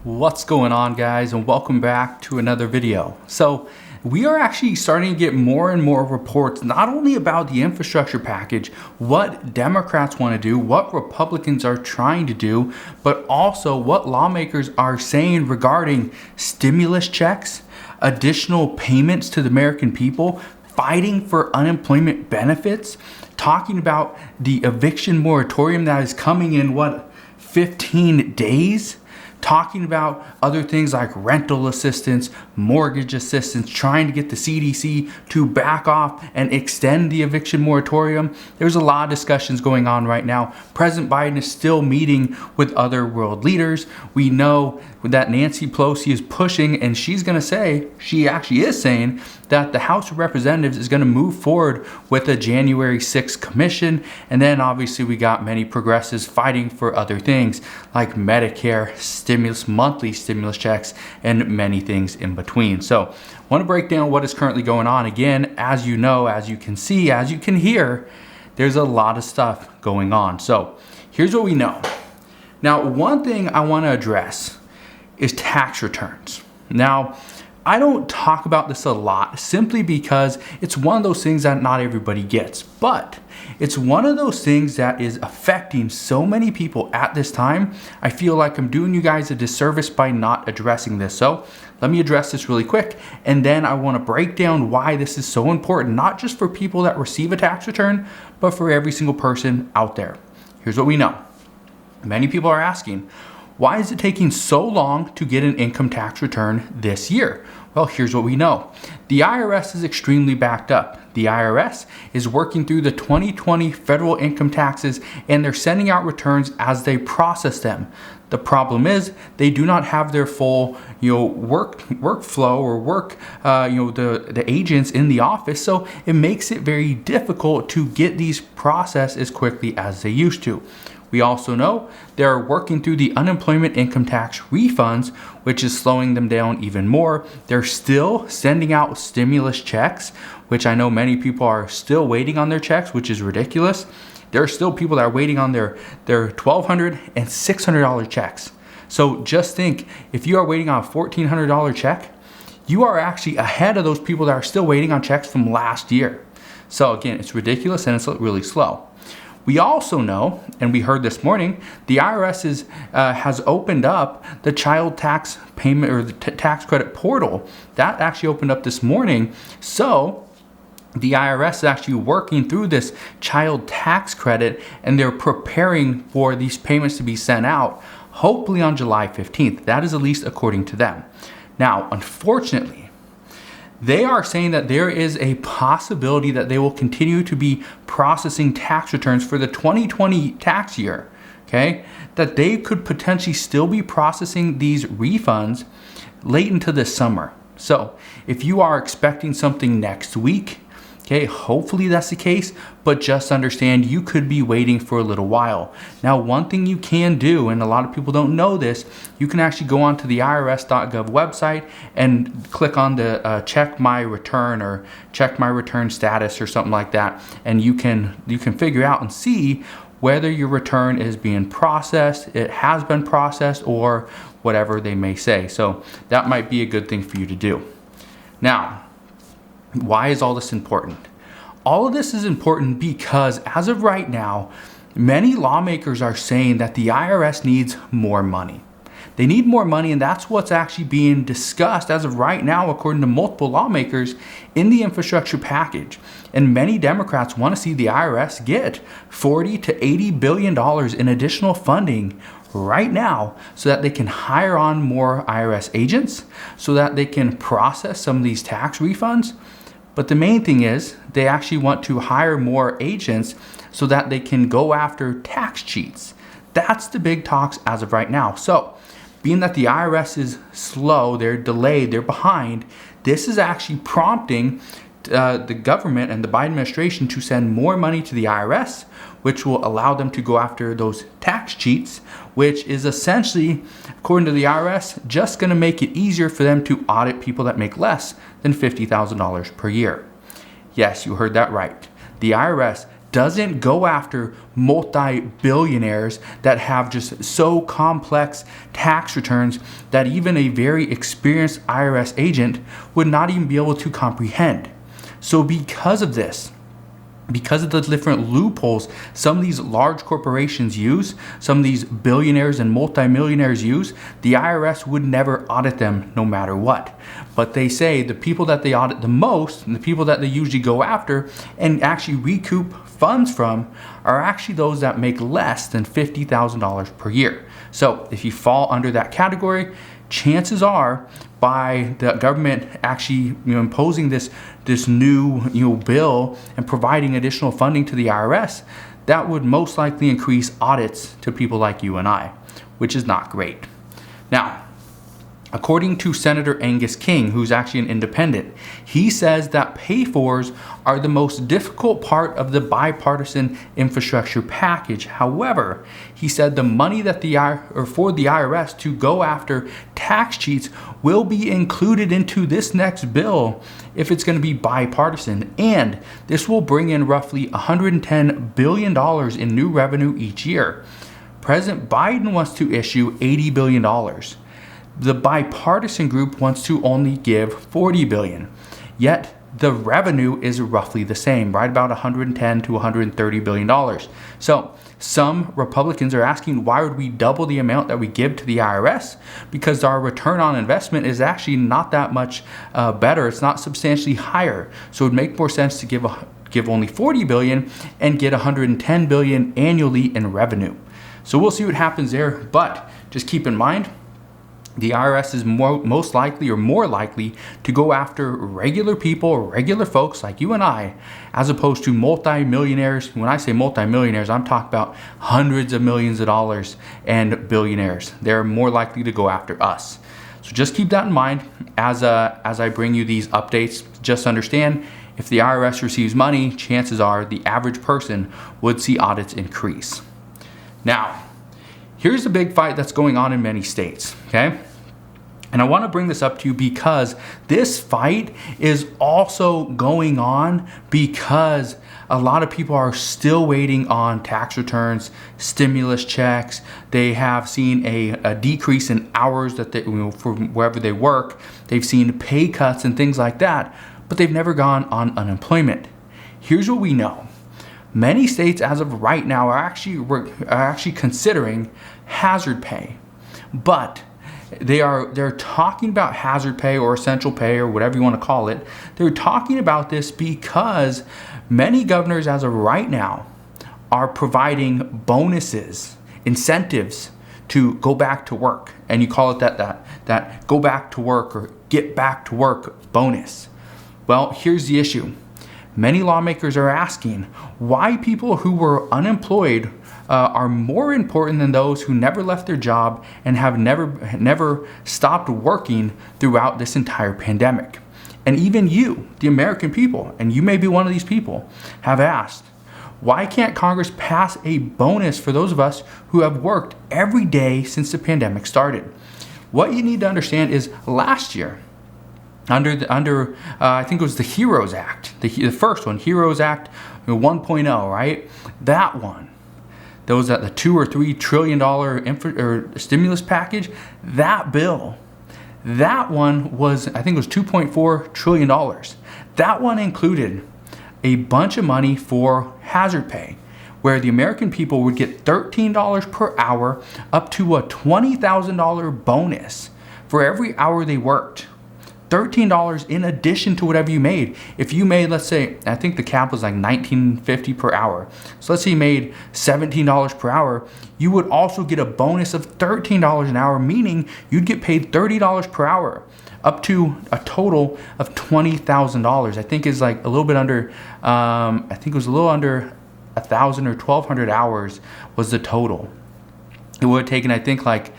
What's going on, guys, and welcome back to another video. So we are actually starting to get more and more reports, not only about the infrastructure package, what Democrats want to do, what Republicans are trying to do, but also what lawmakers are saying regarding stimulus checks, additional payments to the American people, fighting for unemployment benefits, talking about the eviction moratorium that is coming in 15 days, talking about other things like rental assistance, mortgage assistance, trying to get the CDC to back off and extend the eviction moratorium. There's a lot of discussions going on right now. President Biden is still meeting with other world leaders. We know that Nancy Pelosi is pushing, and she actually is saying that the House of Representatives is going to move forward with a January 6th commission. And then obviously we got many progressives fighting for other things like Medicare, stimulus, monthly stimulus checks, and many things in between. So I want to break down what is currently going on. Again, as you know, as you can see, as you can hear, there's a lot of stuff going on. So here's what we know. Now, one thing I want to address is tax returns. Now, I don't talk about this a lot simply because it's one of those things that not everybody gets, but it's one of those things that is affecting so many people at this time. I feel like I'm doing you guys a disservice by not addressing this. So let me address this really quick, and then I want to break down why this is so important, not just for people that receive a tax return, but for every single person out there. Here's what we know. Many people are asking, why is it taking so long to get an income tax return this year? Well, here's what we know. The IRS is extremely backed up. The IRS is working through the 2020 federal income taxes, and they're sending out returns as they process them. The problem is they do not have their full, workflow or the agents in the office. So it makes it very difficult to get these processed as quickly as they used to. We also know they're working through the unemployment income tax refunds, which is slowing them down even more. They're still sending out stimulus checks, which I know many people are still waiting on their checks, which is ridiculous. There are still people that are waiting on their $1,200 and $600 checks. So just think, if you are waiting on a $1,400 check, you are actually ahead of those people that are still waiting on checks from last year. So again, it's ridiculous and it's really slow. We also know, and we heard this morning, the IRS has opened up the child tax payment or the tax credit portal. That actually opened up this morning. So the IRS is actually working through this child tax credit, and they're preparing for these payments to be sent out, hopefully on July 15th. That is at least according to them. Now, unfortunately, they are saying that there is a possibility that they will continue to be processing tax returns for the 2020 tax year, okay? That they could potentially still be processing these refunds late into the summer. So if you are expecting something next week, okay, hopefully that's the case, but just understand you could be waiting for a little while. Now, one thing you can do, and a lot of people don't know this, you can actually go onto the irs.gov website and click on the check my return or check my return status or something like that, and you can figure out and see whether your return is being processed, it has been processed, or whatever they may say. So that might be a good thing for you to do. Now, why is all this important? All of this is important because as of right now, many lawmakers are saying that the IRS needs more money. They need more money, and that's what's actually being discussed as of right now, according to multiple lawmakers in the infrastructure package. And many Democrats want to see the IRS get $40 to $80 billion in additional funding right now so that they can hire on more IRS agents, so that they can process some of these tax refunds. But the main thing is they actually want to hire more agents so that they can go after tax cheats. That's the big talks as of right now. So being that the IRS is slow, they're delayed, they're behind, this is actually prompting the government and the Biden administration to send more money to the IRS, which will allow them to go after those tax cheats, which is essentially, according to the IRS, just going to make it easier for them to audit people that make less than $50,000 per year. Yes, you heard that right. The IRS doesn't go after multi-billionaires that have just so complex tax returns that even a very experienced IRS agent would not even be able to comprehend. So because of this, because of the different loopholes some of these large corporations use, some of these billionaires and multimillionaires use, the IRS would never audit them no matter what. But they say the people that they audit the most, and the people that they usually go after and actually recoup funds from, are actually those that make less than $50,000 per year. So if you fall under that category, chances are, by the government actually imposing this new bill and providing additional funding to the IRS, that would most likely increase audits to people like you and I, which is not great. Now, according to Senator Angus King, who's actually an independent, he says that pay-fors are the most difficult part of the bipartisan infrastructure package. However, he said the money that for the IRS to go after tax cheats will be included into this next bill if it's going to be bipartisan, and this will bring in roughly $110 billion in new revenue each year. President Biden wants to issue $80 billion. The bipartisan group wants to only give $40 billion, yet the revenue is roughly the same, right about $110 to $130 billion. So some Republicans are asking, why would we double the amount that we give to the IRS? Because our return on investment is actually not that much better. It's not substantially higher. So it would make more sense to give only $40 billion and get $110 billion annually in revenue. So we'll see what happens there, but just keep in mind, the IRS is most likely or more likely to go after regular people, regular folks like you and I, as opposed to multi-millionaires. When I say multi-millionaires, I'm talking about hundreds of millions of dollars and billionaires. They're more likely to go after us. So just keep that in mind as I bring you these updates. Just understand, if the IRS receives money, chances are the average person would see audits increase. Now, here's the big fight that's going on in many states, okay? And I want to bring this up to you because this fight is also going on because a lot of people are still waiting on tax returns, stimulus checks. They have seen a decrease in hours that they, from wherever they work. They've seen pay cuts and things like that, but they've never gone on unemployment. Here's what we know. Many states as of right now are actually considering hazard pay, but they're talking about hazard pay or essential pay or whatever you want to call it. They're talking about this because many governors as of right now are providing bonuses, incentives to go back to work, and you call it that go back to work or get back to work bonus. Well, here's the issue. Many lawmakers are asking why people who were unemployed are more important than those who never left their job and have never stopped working throughout this entire pandemic. And even you, the American people, and you may be one of these people, have asked, why can't Congress pass a bonus for those of us who have worked every day since the pandemic started? What you need to understand is last year, under I think it was the HEROES Act, the first one, HEROES Act 1.0, right? That one, that was at the $2 or $3 trillion stimulus package. That bill, that one was, I think it was $2.4 trillion. That one included a bunch of money for hazard pay, where the American people would get $13 per hour, up to a $20,000 bonus for every hour they worked. $13 in addition to whatever you made. If you made, let's say, I think the cap was like $19.50 per hour. So let's say you made $17 per hour, you would also get a bonus of $13 an hour, meaning you'd get paid $30 per hour, up to a total of $20,000. I think is like a little bit under, I think it was a little under 1,000 or 1,200 hours was the total. It would have taken, I think, like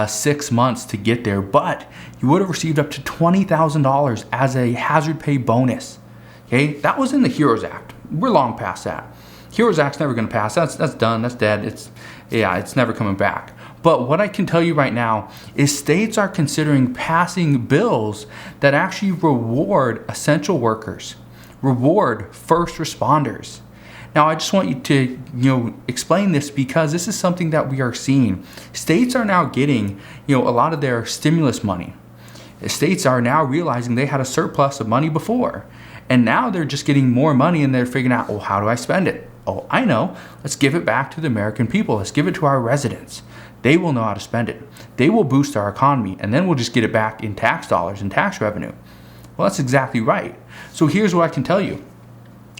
6 months to get there, but you would have received up to $20,000 as a hazard pay bonus. Okay, that was in the HEROES Act. We're long past that. HEROES Act's never going to pass. That's done. That's dead. It's never coming back. But what I can tell you right now is states are considering passing bills that actually reward essential workers, reward first responders. Now, I just want you to, explain this because this is something that we are seeing. States are now getting, a lot of their stimulus money. States are now realizing they had a surplus of money before, and now they're just getting more money and they're figuring out, well, how do I spend it? Oh, I know. Let's give it back to the American people. Let's give it to our residents. They will know how to spend it. They will boost our economy, and then we'll just get it back in tax dollars and tax revenue. Well, that's exactly right. So here's what I can tell you.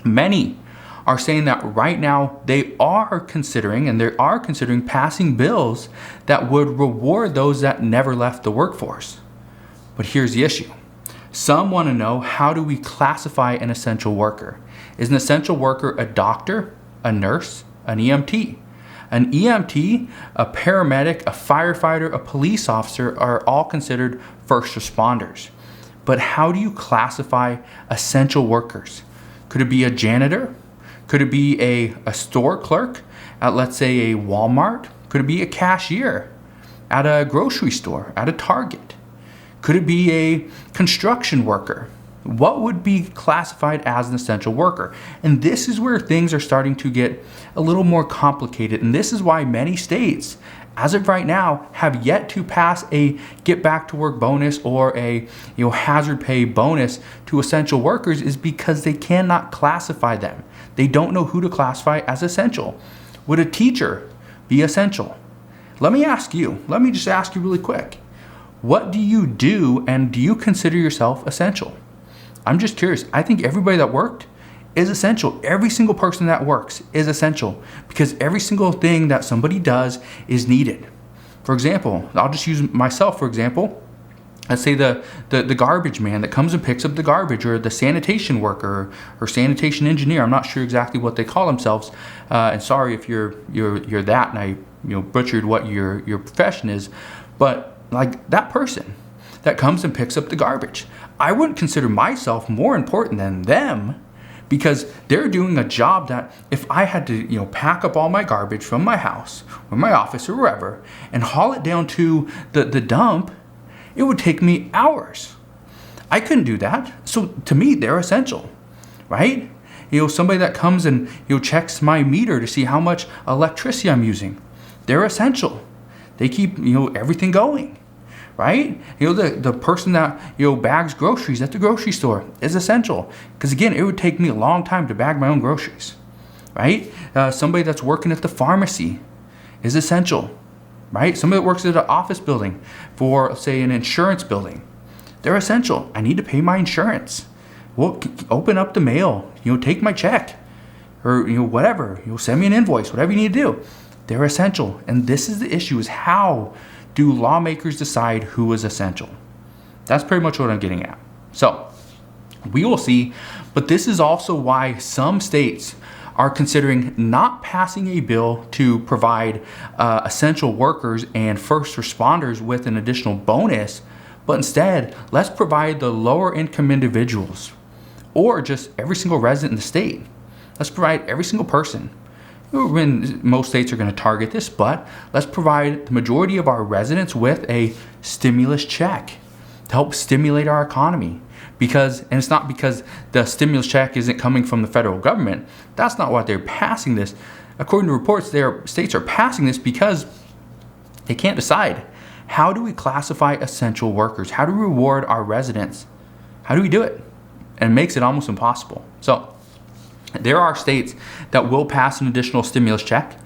Many are saying that right now they are considering passing bills that would reward those that never left the workforce. But here's the issue. Some want to know, how do we classify an essential worker? Is an essential worker a doctor, a nurse, an EMT? An EMT, a paramedic, a firefighter, a police officer are all considered first responders. But how do you classify essential workers? Could it be a janitor? Could it be a store clerk at, let's say, a Walmart? Could it be a cashier at a grocery store, at a Target? Could it be a construction worker? What would be classified as an essential worker? And this is where things are starting to get a little more complicated. And this is why many states, as of right now, have yet to pass a get back to work bonus or a hazard pay bonus to essential workers, is because they cannot classify them. They don't know who to classify as essential. Would a teacher be essential? Let me just ask you really quick. What do you do, and do you consider yourself essential? I'm just curious. I think everybody that worked is essential. Every single person that works is essential because every single thing that somebody does is needed. For example, I'll just use myself for example. Let's say the garbage man that comes and picks up the garbage, or the sanitation worker or sanitation engineer. I'm not sure exactly what they call themselves. And sorry if you're that and I butchered what your profession is, but like that person that comes and picks up the garbage, I wouldn't consider myself more important than them, because they're doing a job that if I had to, pack up all my garbage from my house or my office or wherever and haul it down to the dump, it would take me hours. I couldn't do that. So to me, they're essential, right? Somebody that comes and checks my meter to see how much electricity I'm using, they're essential. They keep everything going, right? The person that bags groceries at the grocery store is essential, because again, it would take me a long time to bag my own groceries, right? Somebody that's working at the pharmacy is essential, right? Somebody that works at an office building for, say, an insurance building, they're essential. I need to pay my insurance. Well, open up the mail, take my check, or whatever, send me an invoice, whatever you need to do. They're essential. And this is the issue, is how do lawmakers decide who is essential? That's pretty much what I'm getting at. So we will see, but this is also why some states are considering not passing a bill to provide essential workers and first responders with an additional bonus, but instead, let's provide the lower income individuals or just every single resident in the state. Let's provide every single person. Most states are going to target this, but let's provide the majority of our residents with a stimulus check to help stimulate our economy. And it's not because the stimulus check isn't coming from the federal government. That's not why they're passing this. According to reports, their states are passing this because they can't decide. How do we classify essential workers? How do we reward our residents? How do we do it? And it makes it almost impossible. So there are states that will pass an additional stimulus check.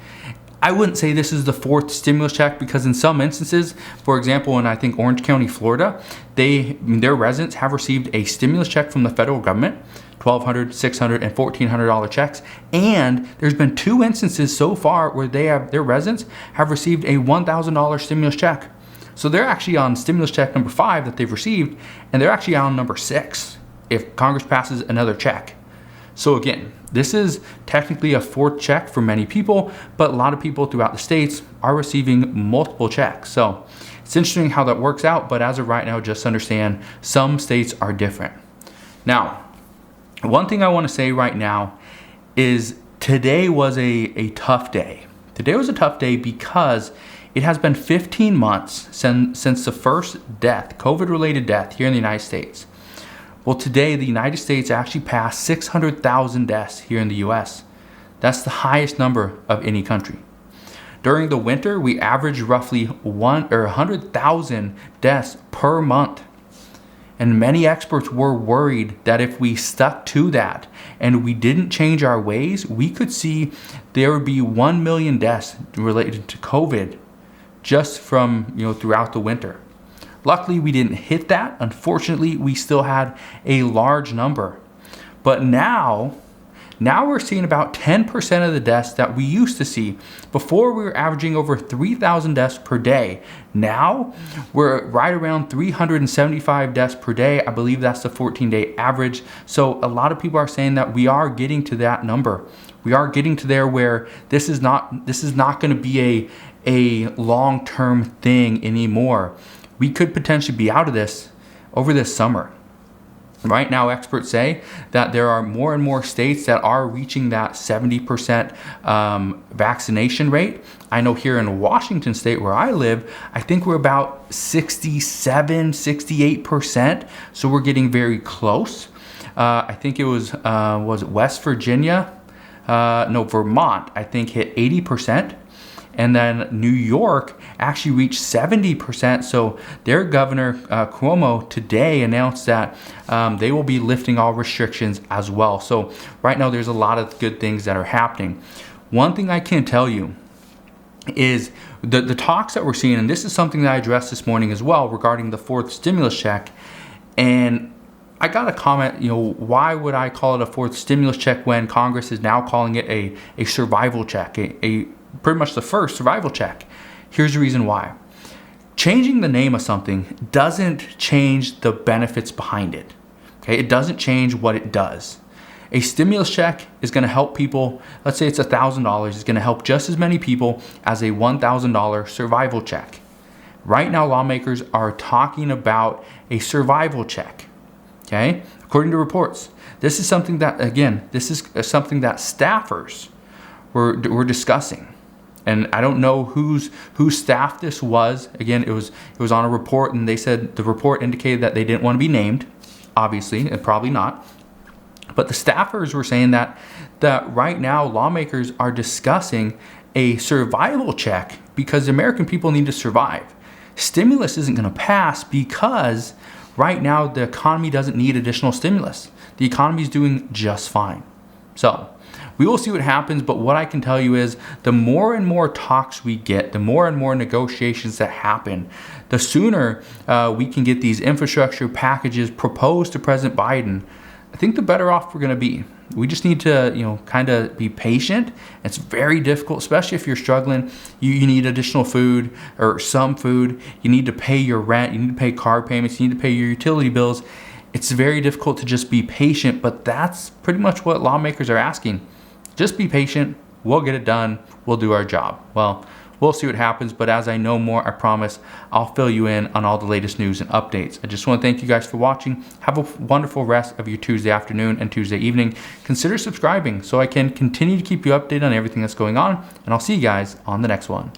I wouldn't say this is the fourth stimulus check, because in some instances, for example, in I think Orange County, Florida, their residents have received a stimulus check from the federal government, $1,200, $600, and $1,400 checks. And there's been 2 instances so far where their residents have received a $1,000 stimulus check. So they're actually on stimulus check number 5 that they've received, and they're actually on number 6 if Congress passes another check. So again, this is technically a 4th check for many people, but a lot of people throughout the states are receiving multiple checks. So it's interesting how that works out, but as of right now, just understand some states are different. Now, one thing I want to say right now is today was a tough day. Today was a tough day because it has been 15 months since the first death, COVID-related death here in the United States. Well, today, the United States actually passed 600,000 deaths here in the U.S. That's the highest number of any country. During the winter, we averaged roughly 100,000 deaths per month. And many experts were worried that if we stuck to that and we didn't change our ways, we could see there would be 1 million deaths related to COVID just from, throughout the winter. Luckily, we didn't hit that. Unfortunately, we still had a large number. But now we're seeing about 10% of the deaths that we used to see. Before, we were averaging over 3,000 deaths per day. Now we're right around 375 deaths per day. I believe that's the 14-day average. So a lot of people are saying that we are getting to that number. We are getting to there where this is not going to be a long-term thing anymore. We could potentially be out of this over this summer. Right now, experts say that there are more and more states that are reaching that 70% vaccination rate. I know here in Washington State, where I live, I think we're about 67, 68%. So we're getting very close. I think it was it West Virginia? Vermont, I think hit 80%. And then New York actually reached 70%. So their governor, Cuomo, today announced that they will be lifting all restrictions as well. So right now there's a lot of good things that are happening. One thing I can tell you is the talks that we're seeing, and this is something that I addressed this morning as well regarding the fourth stimulus check. And I got a comment, why would I call it a fourth stimulus check when Congress is now calling it a survival check, a pretty much the first survival check? Here's the reason why. Changing the name of something doesn't change the benefits behind it. Okay, it doesn't change what it does. A stimulus check is going to help people. Let's say it's $1,000. It's going to help just as many people as a $1,000 survival check. Right now, lawmakers are talking about a survival check. Okay, according to reports, this is something that, again, this is something that staffers were discussing. And I don't know whose staff this was. Again, it was on a report, and they said the report indicated that they didn't want to be named, obviously, and probably not. But the staffers were saying that right now lawmakers are discussing a survival check because the American people need to survive. Stimulus isn't going to pass because right now the economy doesn't need additional stimulus. The economy is doing just fine. So we will see what happens, but what I can tell you is the more and more talks we get, the more and more negotiations that happen, the sooner we can get these infrastructure packages proposed to President Biden, I think the better off we're going to be. We just need to, kind of be patient. It's very difficult, especially if you're struggling. You need additional food or some food. You need to pay your rent. You need to pay car payments. You need to pay your utility bills. It's very difficult to just be patient, but that's pretty much what lawmakers are asking. Just be patient. We'll get it done. We'll do our job. Well, we'll see what happens, but as I know more, I promise I'll fill you in on all the latest news and updates. I just want to thank you guys for watching. Have a wonderful rest of your Tuesday afternoon and Tuesday evening. Consider subscribing so I can continue to keep you updated on everything that's going on, and I'll see you guys on the next one.